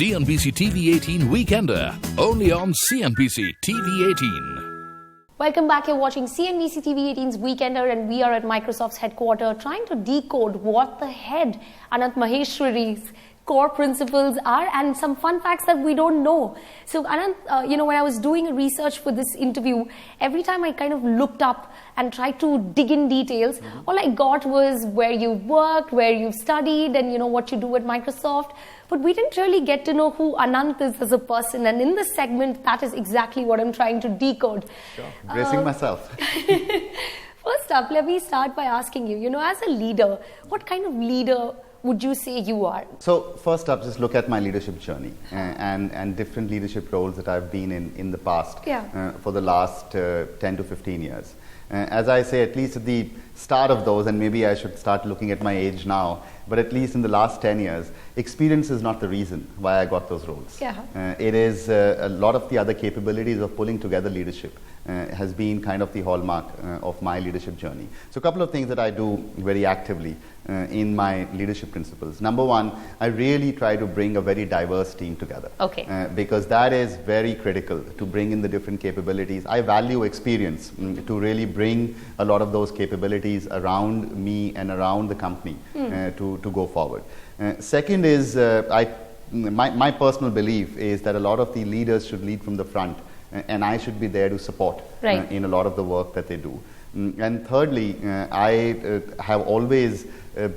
CNBC-TV18 Weekender, only on CNBC-TV18. Welcome back. You're watching CNBC-TV18's Weekender, and we are at Microsoft's headquarters trying to decode what the head Anant Maheshwari's core principles are and some fun facts that we don't know. So Anant, when I was doing research for this interview, every time I kind of looked up and tried to dig in details, all I got was where you worked, where you studied, and what you do at Microsoft. But we didn't really get to know who Anant is as a person. And in this segment, that is exactly what I'm trying to decode. Sure. Bracing myself. First up, let me start by asking you, as a leader, what kind of leader would you say you are? So first up, just look at my leadership journey and different leadership roles that I've been in the past for the last 10 to 15 years. As I say, at least at the start of those, and maybe I should start looking at my age now, but at least in the last 10 years, experience is not the reason why I got those roles. It is a lot of the other capabilities of pulling together leadership has been kind of the hallmark of my leadership journey. So a couple of things that I do very actively in my leadership principles. Number one, I really try to bring a very diverse team together. Because that is very critical to bring in the different capabilities. I value experience to really bring a lot of those capabilities around me and around the company to go forward. Second is, my personal belief is that a lot of the leaders should lead from the front, and I should be there to support in a lot of the work that they do. And thirdly, I have always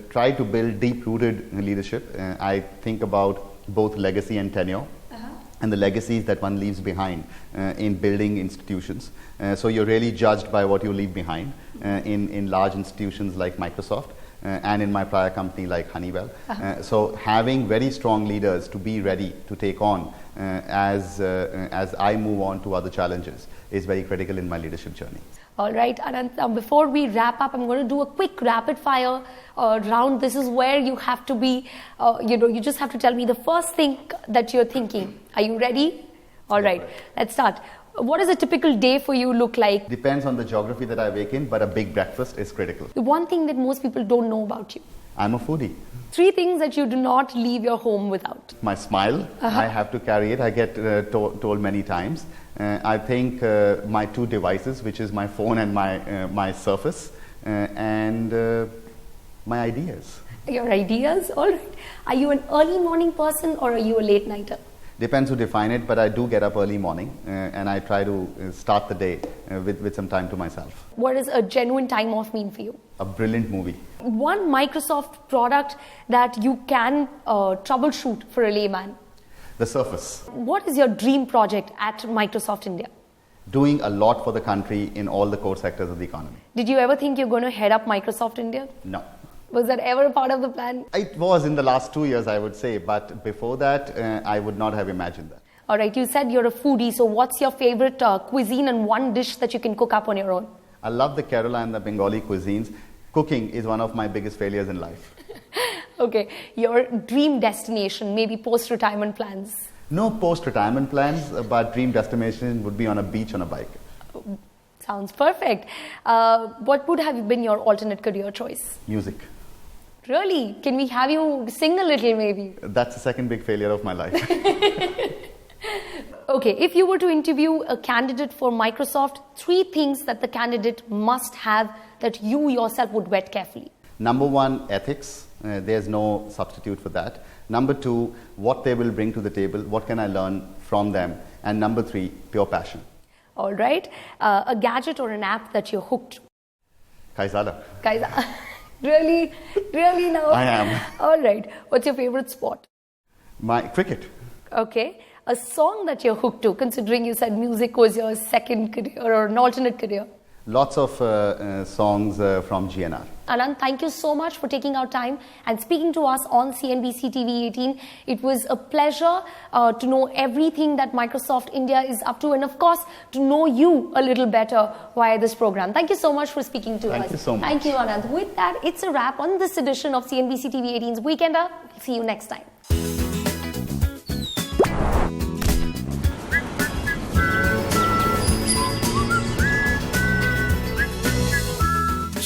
tried to build deep-rooted leadership. I think about both legacy and tenure. And the legacies that one leaves behind in building institutions. So you're really judged by what you leave behind in large institutions like Microsoft and in my prior company like Honeywell. So having very strong leaders to be ready to take on as I move on to other challenges is very critical in my leadership journey. All right, Anant, before we wrap up, I'm going to do a quick rapid fire round. This is where you have to be, you just have to tell me the first thing that you're thinking. Are you ready? All right, let's start. What does a typical day for you look like? Depends on the geography that I wake in, but a big breakfast is critical. The one thing that most people don't know about you. I'm a foodie. 3 things that you do not leave your home without. My smile, I have to carry it. I get told many times. I think my 2 devices, which is my phone and my Surface, and my ideas. Your ideas? All right. Are you an early morning person or are you a late nighter? Depends who define it, but I do get up early morning and I try to start the day with some time to myself. What does a genuine time off mean for you? A brilliant movie. One Microsoft product that you can troubleshoot for a layman? The Surface. What is your dream project at Microsoft India? Doing a lot for the country in all the core sectors of the economy. Did you ever think you're going to head up Microsoft India? No. Was that ever a part of the plan? It was in the last 2 years, I would say, but before that, I would not have imagined that. All right, you said you're a foodie, so what's your favorite cuisine and one dish that you can cook up on your own? I love the Kerala and the Bengali cuisines. Cooking is one of my biggest failures in life. Okay, your dream destination, maybe post-retirement plans? No post-retirement plans, but dream destination would be on a beach on a bike. Sounds perfect. What would have been your alternate career choice? Music. Really? Can we have you sing a little maybe? That's the second big failure of my life. Okay, if you were to interview a candidate for Microsoft, 3 things that the candidate must have that you yourself would vet carefully. Number 1, ethics. There's no substitute for that. Number 2, what they will bring to the table. What can I learn from them? And number 3, pure passion. All right. A gadget or an app that you're hooked to? Kaizala. Really? Really now? I am. All right. What's your favorite sport? My cricket. Okay. A song that you're hooked to, considering you said music was your second career or an alternate career? Lots of songs from GNR. Anant, thank you so much for taking our time and speaking to us on CNBC-TV18. It was a pleasure to know everything that Microsoft India is up to and, of course, to know you a little better via this program. Thank you so much for speaking to us. Thank you so much. Thank you, Anant. With that, it's a wrap on this edition of CNBC-TV18's Weekender. See you next time.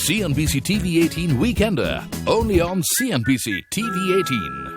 CNBC-TV18 Weekender, only on CNBC-TV18.